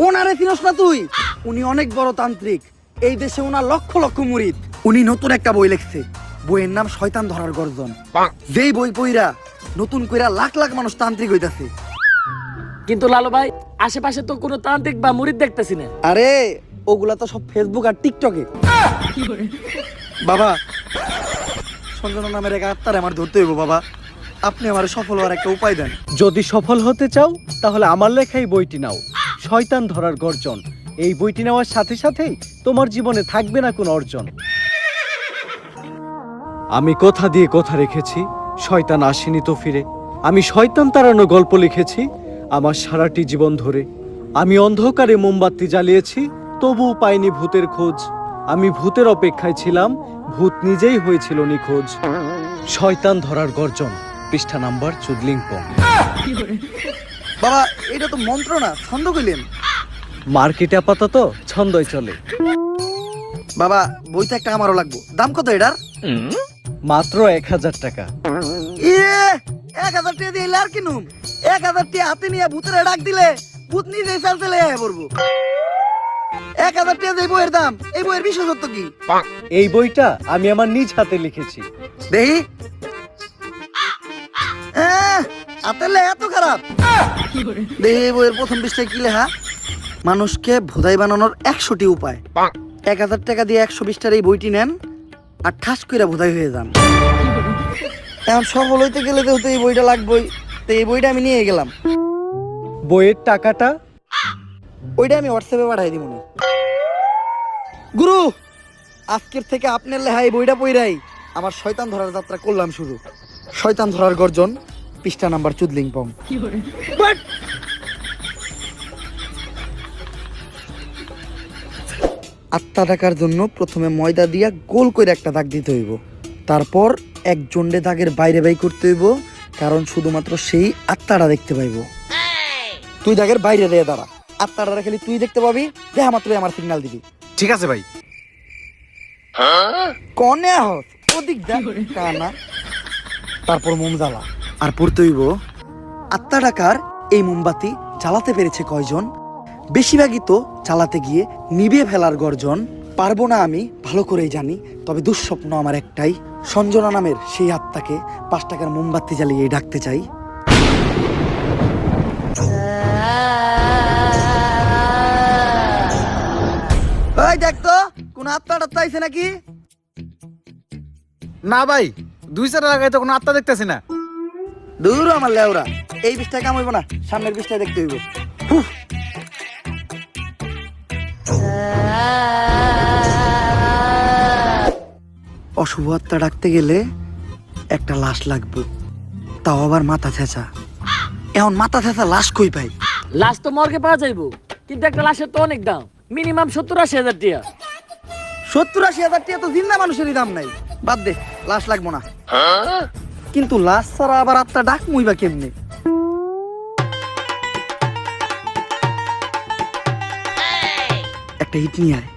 ওনারে চিনস না তুই? উনি অনেক বড় তান্ত্রিক, এই দেশে ওনার লক্ষ লক্ষ মুরিদ। উনি নতুন একটা বই লিখছে, বইয়ের নাম শয়তান ধরার গর্জন। যেই বই পইরা নতুন কইরা লাখ লাখ মানুষ তান্ত্রিক হইতাছে। কিন্তু লালু ভাই, আশেপাশে তো কোনো তান্ত্রিক বা মুরিদ দেখতেছি না। আরে ওগুলা তো সব ফেসবুক আর টিকটকে। বাবা, সঞ্জনা নামের এক আত্মারে আমার ধরতে হইব বাবা, আপনি আমার সফল হওয়ার একটা উপায় দেন। যদি সফল হতে চাও তাহলে আমার লেখা এই বইটি নাও, শয়তান ধরার গর্জন। এই বইটি নেওয়ার সাথে সাথেই তোমার জীবনে থাকবে না কোনো অর্জন। আমি কথা দিয়ে কথা রেখেছি, শয়তান আসেনি তো ফিরে। আমি শয়তান তাড়ানো গল্প লিখেছি আমার সারাটি জীবন ধরে। আমি অন্ধকারে মোমবাতি জ্বালিয়েছি, তবুও পাইনি ভূতের খোঁজ। আমি ভূতের অপেক্ষায় ছিলাম, ভূত নিজেই হয়েছিল নিখোঁজ। শয়তান ধরার গর্জন, পৃষ্ঠা নাম্বার চুদলিংপং। বাবা, এটা তো মন্ত্র না, ছন্দ কইলেন। মার্কেটে আপাতত ছন্দই চলে। বাবা, বইটা একটা আমারও লাগবো। দাম কত এটার? মাত্র 1000 টাকা। ইয়ে, 1000 টাকা দিয়ে আর কিনুম? 1000 টাকা হাতে নিয়ে ভূতের ডাক দিলে ভূত নিজেই চাল চলে আয় পড়বো। 1000 টাকা দিয়ে বইয়ের দাম, এই বইয়ের বিশেষত্ব কি? এই বইটা আমি আমার নিজ হাতে লিখেছি। দেখি, হাতের লেখা এত খারাপ? দেখি এই বইয়ের প্রথম পৃষ্ঠায় কি লেখা? মানুষকে ভোদাই বানানোর 100টি উপায়। 1000 টাকা দিয়ে 120টার এই বইটি নেন আর ঠাস করে ভোদাই হয়ে যান। এখন সফল হইতে গেলে তো এই বইটা লাগবেই, তো এই বইটা আমি নিয়ে গেলাম। বইয়ের টাকাটা? ওইটা আমি হোয়াটসঅ্যাপে পাঠাই দিব। গুরু, আজকের থেকে আপনার লেখা এই বইটা পইরাই আমার শয়তান ধরার যাত্রা করলাম শুরু। শয়তান ধরার গর্জন, পৃষ্ঠা নাম্বার চুদলিংপং। আত্মা ডাকার জন্য প্রথমে ময়দা দিয়া গোল করে একটা দাগ দিতে হইব, তারপর এক জন্ডে দাগের বাইরে বাই করতে হইব, কারণ শুধুমাত্র সেই আত্মাটা দেখতে পাইব। তুই দাগের বাইরে দিয়ে দাঁড়া, আত্মাটা খালি তুই দেখতে পাবি, দেখা মাত্রই আমার সিগন্যাল দিবি। ঠিক আছে ভাই। কনে হস ওদিক যা কানা। তারপর মোম জ্বালা আর পড়তে হইব, আত্মা ডাকার এই মোমবাতি জ্বালাতে পেরেছে কয়জন? বেশিরভাগই তো চালাতে গিয়ে নিভে ফেলার গর্জন। পারবো না আমি ভালো করেই জানি, তবে দুঃস্বপ্ন আমার একটাই, সঞ্জনা নামের সেই আত্মাকে 5 টাকার মোমবাতি জ্বালিয়ে ডাকতে চাই। ওই দেখ তো, কোন আত্মাটা চাইছে নাকি? না ভাই, 2 লাগাই তো কোনো আত্মা দেখতেছি না। দূর আমার লেওরা, এই বিষটা কাম হইব না, সামনের বিষটা দেখতে হইব। অশুভ আত্মা ডাকতে গেলে একটা লাশ লাগবে, তাও আবার মাথা ছেঁচা। এখন মাথা ছেঁচা লাশ কই পাই? লাশ তো মর্গে পাওয়া যাইবো, কিন্তু একটা লাশের তো অনেক দাম, মিনিমাম 70-80 হাজার টাকা। 70-80 হাজার টাকা তো জিন্দা মানুষেরই দাম নাই। বাদ দে, লাশ লাগবো না। কিন্তু লাশ ছাড়া আবার আত্মা ডাক মুইবা কেমনে? একটা হিট নিয়ে আয়।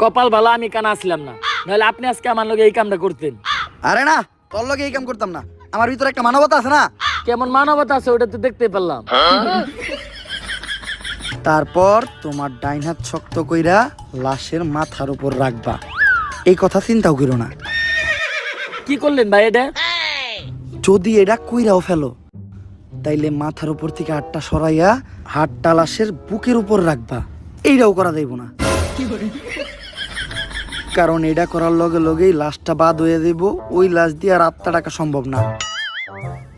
কপাল ভালো আমি কানা আসলাম না, নাহলে আপনি আজকে আমার লগে এই কামটা করতেন। আরে না, তোর লগে এই কাম করতাম না, আমার ভিতরে একটা মানবতা আছে না। কেমন মানবতা আছে ওটা তো দেখতে পারলাম। তারপর তোমার ডাইন হাত শক্ত কইরা লাশের মাথার উপর রাখবা, এই কথা চিন্তাও করো না। কি করলেন ভাই এটা? যদি এটা কইরাও ফেলো, তাইলে মাথার উপর থেকে হাতটা সরাইয়া হাতটা লাশের বুকের উপর রাখবা, এইটাও করা যাইব না। কারণ এটা করার লগে লগেই লাশটা বাদ হয়ে যাইব, ওই লাশ দিয়ে আর আত্মা ডাকা সম্ভব না।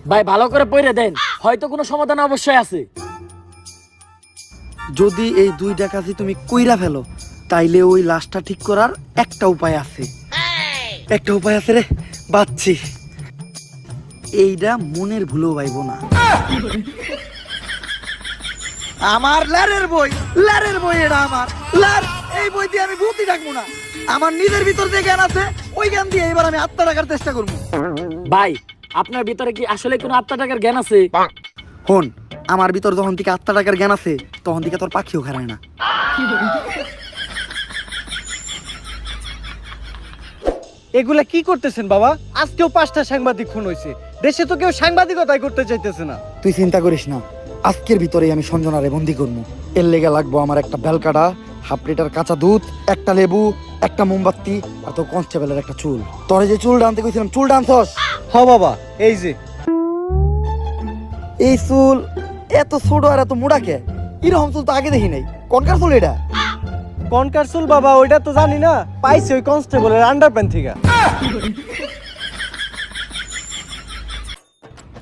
ভাই ভালো করে পড়ে দেন, হয়তো কোনো সমাধান অবশ্যই আছে। যদি এই 2টা কাজই তুমি কইরা ফেলো, তাইলে ওই লাশটা ঠিক করার একটা উপায় আছে। একটা উপায় আছে রে, বাচ্চি। এইটা মনের ভুলেও পাইব না। আমার লারের বই, লারের বই, এটা আমার লার। এই বই দিয়ে আমি ভূতই ডাকবো না। আমার নিজের ভিতর যে জ্ঞান আছে, ওই জ্ঞান দিয়ে এবার আমি আত্মা ডাকার চেষ্টা করবো। ভাই, আপনার ভিতরে কি আসলে কোনো আত্মা টাকার জ্ঞান আছে? হন, আমার ভিতর যখন থেকে আত্মা টাকার জ্ঞান আছে তখন থেকে তোর পাখিও খারায় না। এগুলা কি করতেছেন বাবা? আজকেও 5টা সাংবাদিক খুন হয়েছে, দেশে তো কেউ সাংবাদিকতাই করতে চাইতেছে না। তুই চিন্তা করিস না, আজকের ভিতরেই আমি সঞ্জনারে বন্দি করবো। এর লেগে লাগবো আমার একটা বেলকাটা, 1/2 লিটার কাঁচা দুধ, একটা লেবু, একটা মোমবাতি আর তোর কনস্টেবলের একটা চুল। তোরে যে চুল ডানতে কইছিলাম, চুল ডানছস? হ বাবা, এই যে এই চুল এত ছোট আর এত মোটা কে? এরকম চুল তো আগে দেখি নাই। কোনকার চুল এটা? কনকার চুল বাবা, ওইটা তো জানি না, পাইছি ওই কনস্টেবলের আন্ডারপ্যান্ট থেকে।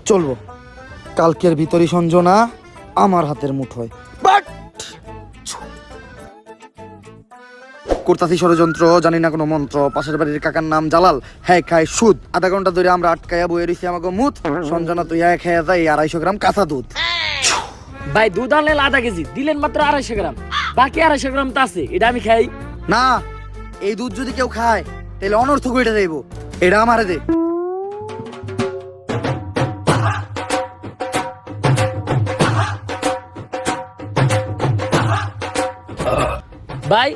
চলবো, কালকের ভিতরই সঞ্জনা আমার হাতের মুঠোয়। করতাছি ষড়যন্ত্র, জানি না কোনো মন্ত্র। পাশের বাড়ির কাকার নাম জালাল, হ্যাঁ খায় সুদ। আধা ঘন্টা ধরে আমরা আটকায়া বয়ে রইছি আমাকে মুত। সঞ্জনা তুই হ্যাঁ খেয়ে যাই 250 গ্রাম কাঁচা দুধ। ভাই দুধ আনলেন আধা কেজি, দিলেন মাত্র 250 গ্রাম, বাকি 250 গ্রাম তো আছে, এটা আমি খাই। না, এই দুধ যদি কেউ খায় তাহলে অনর্থক হয়ে যাইব। এটা আমারে দে। ভাই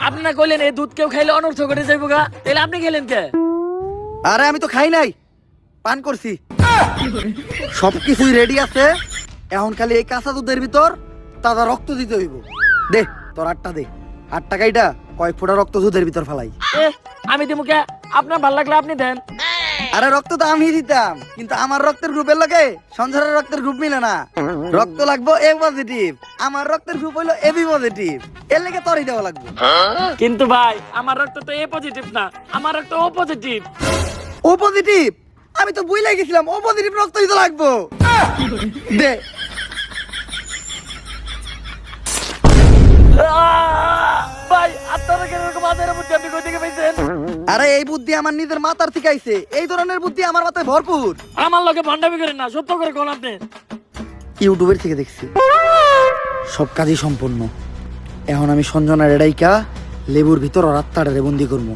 আপনি না কইলেন এই দুধ কেউ খাইলে অনর্থ করে যাইব গা, তাহলে আপনি খেলেন কে? আরে আমি তো খাই নাই, পান করছি। সবকিছুই রেডি আছে, এখন খালি এই কাঁচা দুধের ভিতর তাজা রক্ত দিতে হইব। দে তোর 8টা দে, 8 টাকাইটা কয়েক ফোঁটা রক্ত দুধের ভিতর ফেলাই। এ আমি দিমু কে? আপনার ভাল লাগলে আপনি দেন। আরে রক্ত তো আমি দিতাম, কিন্তু আমার রক্তের গ্রুপের লগে সঞ্জয়ের রক্তের গ্রুপ মিলে না। রক্ত লাগবো এ পজিটিভ, আমার রক্তের গ্রুপ হইলো এবি পজিটিভ। এর লেগে তোরই দেওয়া লাগবে। কিন্তু ভাই আমার রক্ত তো এ পজিটিভ না, আমার রক্ত ও পজিটিভ। ও পজিটিভ? আমি তো বুঝলাই গেছিলাম ও পজিটিভ রক্তই তো লাগবো। দে। ভাই আপনারা কেন এরকম আদের মধ্যে আপনি কই থেকে পাইছেন? আরে এই বুদ্ধি আমার নিজের মাথার থেকে আইছে। এই ধরনের বুদ্ধি আমার মাথায় ভরপুর। আমার লগে ভন্ডামি করেন না, সত্য করে কোন আপনি। ইউটিউবের থেকে দেখছি, সব কাজই সম্পূর্ণ। এখন আমি সঞ্জনার এডাইকা লেবুর ভিতর ওর আত্মাটারে বন্দি করবো।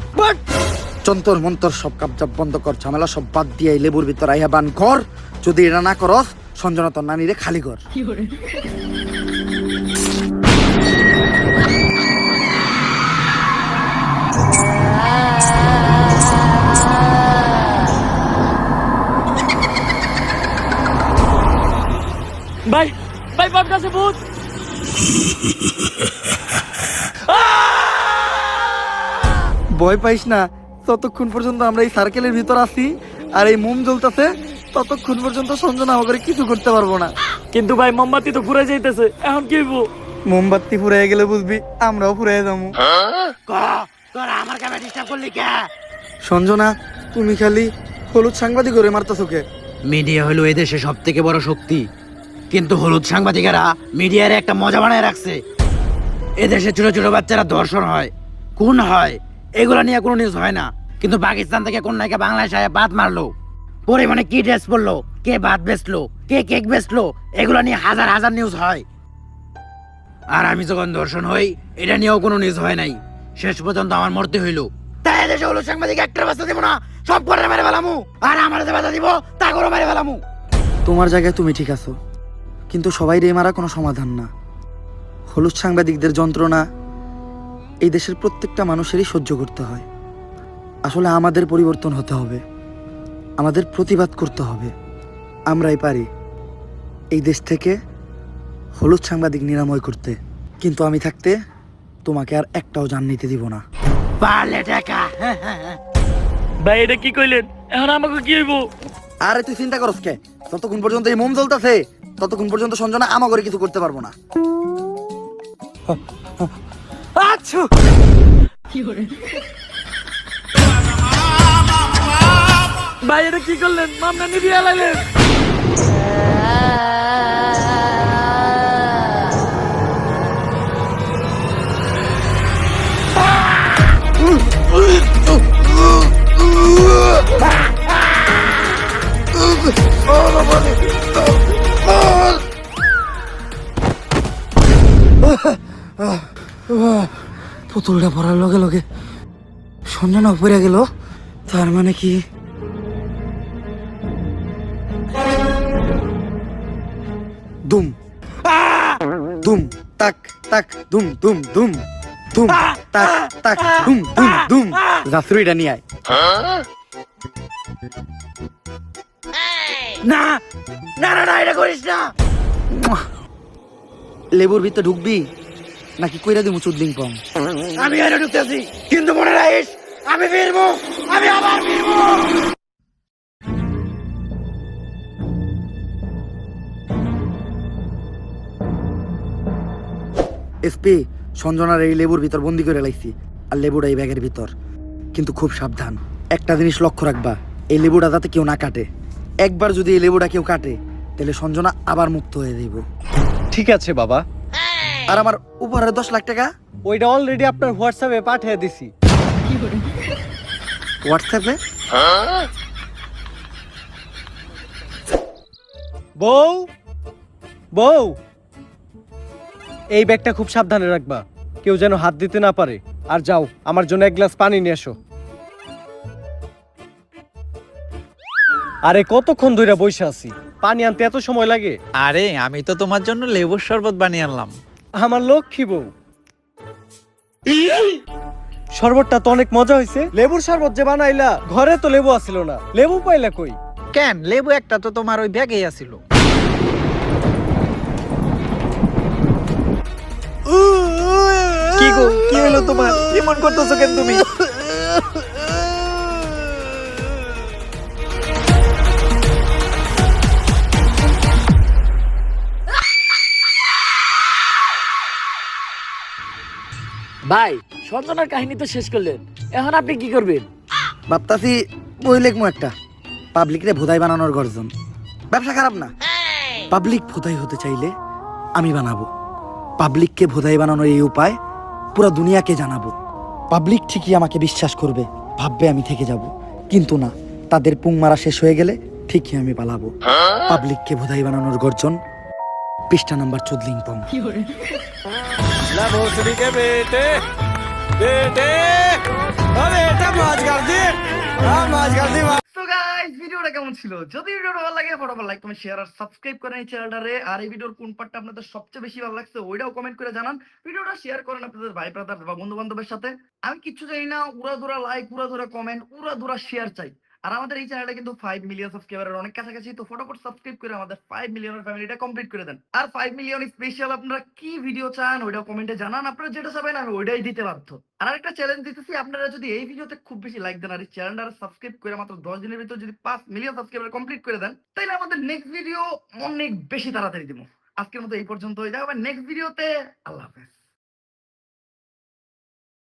যন্তর মন্তর সব কাপজাপ বন্ধ কর, ঝামেলা সব বাদ দিয়ে এই লেবুর ভিতর আইয়া বান কর। যদি এটা না করস, সঞ্জনা তোর নানিরে খালি কর। ভাই ভাই বাপ কাছে ভূত। ভয় পাইস না, ততক্ষণ পর্যন্ত আমরা এই সার্কেলের ভিতর আছি আর এই মোম জ্বলতেছে, ততক্ষণ পর্যন্ত সঞ্জনা আমাকে কিছু করতে পারবো না। কিন্তু ভাই মোমবাতি তো ঘুরে যাইতেছে, এখন কি হইব? মোমবাতি ফুরাই গেলে বুঝবি আমরাও ফুরাই যাবো। আমার কামে ডিস্টার্ব করলি কে? সঞ্জনা তুমি খালি হলুদ সাংবাদিক করে মারতেছো কে? মিডিয়া হলো এদেশে সব থেকে বড় শক্তি, কিন্তু হলুদ সাংবাদিকেরা মিডিয়ার একটা মজা বানায় রাখছে। এদেশে ছোট ছোট বাচ্চারা ধর্ষণ হয়, খুন হয়, এগুলা নিয়ে কোনো নিউজ হয় না। কিন্তু পাকিস্তান থেকে কোন নায়িকা বাংলাদেশে আয়া বাত মারলো, পরে মানে কি ড্রেস পরলো, কে ভাত বেচলো, কে কেক বেচলো, এগুলা নিয়ে হাজার হাজার নিউজ হয়। আর আমি যখন ধর্ষণ হই, এটা নিয়েও কোনো নিউজ হয় নাই। শেষ পর্যন্ত আমার মরতে হইলো। তাই এদেশে হলুদ সাংবাদিক একটা বাচ্চা দিব না, সব করে মেরে ফেলামু। আর আমার যে বাচ্চা দিব তা করে মেরে ফেলামু। তোমার জায়গায় তুমি ঠিক আছো, কিন্তু সবাই রে মারা কোনো সমাধান না। হলুদ সাংবাদিকদের যন্ত্রণা এই দেশের প্রত্যেকটা মানুষেরই সহ্য করতে হয়। আসলে আমাদের পরিবর্তন হতে হবে, আমাদের প্রতিবাদ করতে হবে। আমরাই পারি এই দেশ থেকে হলুদ সাংবাদিক নিরাময় করতে। কিন্তু আমি থাকতে তোমাকে আর একটাও জান নিতে দিব না। পারলে টাকা। ভাই এটা কি কইলেন? এখন আমাকে কি হইব? আরে তুই চিন্তা করস কে? যতক্ষণ পর্যন্ত এই মোম জ্বলতেছে ততক্ষণ পর্যন্ত সঞ্জনা আমা করে কিছু করতে পারবো না। আচ্ছা ভাই এটা কি করলেন? মামলা নিবিয়ে লাইলেন। পুতুলটা পড়ার লগে লগে সঞ্জনা পড়ে গেল, তার মানে কি দুম ধুম তাক তাক ধুম ধুম ধুম ধুম তাক তাক ধুম ধুম ধুম জাফরুইটা নিয়ে আয়। না না না না এটা করিস না। লেবুর ভিতরে ঢুকবি নাকি কইরা দিমু চুদলিং পং? আমি এনে ঢুকতেছি, কিন্তু মনে রাখিস আমি ফিরবো, আমি আবার ফিরবো। এসপি, সঞ্জনার এই লেবুর ভিতর বন্দি করে লাইছি, আর লেবুটা এই ব্যাগের ভিতর। কিন্তু খুব সাবধান, একটা জিনিস লক্ষ্য রাখবা, এই লেবুটা যাতে কেউ না কাটে। একবার যদি এই লেবুটা কেউ কাটে তাহলে সঞ্জনা আবার মুক্ত হয়ে যাইব। ঠিক আছে বাবা, আর আমার উপহারের 10 লাখ টাকা ওইটা অলরেডি আপনার হোয়াটসঅ্যাপে পাঠিয়ে দিছি। হোয়াটসঅ্যাপে? বউ বউ, এই ব্যাগটা খুব সাবধানে রাখবা, কেউ যেন হাত দিতে না পারে। আর যাও, আমার জন্য এক গ্লাস পানি নিয়ে এসো। আরে কতক্ষণ ধরে বসে আছি, পানি আনতে এত সময় লাগে? আরে আমি তো তোমার জন্য লেবুর শরবত বানিয়ে আনলাম। আমার লক্ষ্মী বউ। শরবতটা তো অনেক মজা হয়েছে। লেবুর শরবত যে বানাইলা, ঘরে তো লেবু আসিল না, লেবু পাইলা কই? কেন, লেবু একটা তো তোমার ওই ব্যাগেই আছিল। কি গো, কি হলো তোমার? এমন করতেছো কেন তুমি? ভাই সঞ্জনার কাহিনী তো শেষ করলেন, এখন আপনি কি করবেন? ভাবতাছি বই লেখমু একটা, পাবলিকরে ভোদাই বানানোর গর্জন। ব্যবসা খারাপ না, পাবলিক ভোদাই হতে চাইলে আমি বানাবো। পাবলিককে ভোদাই বানানোর এই উপায় পুরো দুনিয়াকে জানাবো। পাবলিক ঠিকই আমাকে বিশ্বাস করবে, ভাববে আমি থেকে যাব। কিন্তু না, তাদের পুং মারা শেষ হয়ে গেলে ঠিকই আমি পালাবো। পাবলিককে ভোদাই বানানোর গর্জন, পৃষ্ঠা নাম্বার 14 পং। So guys, ভিডিওটা কেমন ছিল? যদি ভিডিওটা ভালো লাগে ফটাফট লাইক কমেন্ট শেয়ার আর সাবস্ক্রাইব করেন এই চ্যানেলটারে। আর এই ভিডিওর কোন পার্টটা আপনাদের সবচেয়ে বেশি ভালো লাগছে ওইটাও কমেন্ট করে জানান। ভিডিওটা শেয়ার করেন আপনাদের ভাই ব্রাদার বা বন্ধু বান্ধবের সাথে। আমি কিচ্ছু জানি না, উড়াধুরা লাইক, উড়াধুরা কমেন্ট, উড়াধুরা শেয়ার চাই। আর আমাদের এই চ্যানেলটা কিন্তু 5 মিলিয়ন সাবস্ক্রাইবারের অনেক কাছাকাছি, তো ফটাফট সাবস্ক্রাইব করে আমাদের 5 মিলিয়নের ফ্যামিলিটা কমপ্লিট করে দেন। আর 5 মিলিয়ন স্পেশাল আপনারা কি ভিডিও চান ওইটাও কমেন্টে জানান। আপনারা যেটা চাবেন আমি ওইটাই দিতে বাধ্য। আর একটা চ্যালেঞ্জ দিতেছি, আপনারা যদি এই ভিডিওতে খুব বেশি লাইক দেন আর এই চ্যানেলটা সাবস্ক্রাইব করে মাত্র 10 দিনের ভিতর যদি 5 মিলিয়ন সাবস্ক্রাইবার কমপ্লিট করে দেন, তাহলে আমাদের নেক্সট ভিডিও অনেক বেশি তাড়াতাড়ি দিব। আজকের মতো এই পর্যন্তই, দেখা হবে নেক্সট ভিডিওতে। আল্লাহ হাফেজ।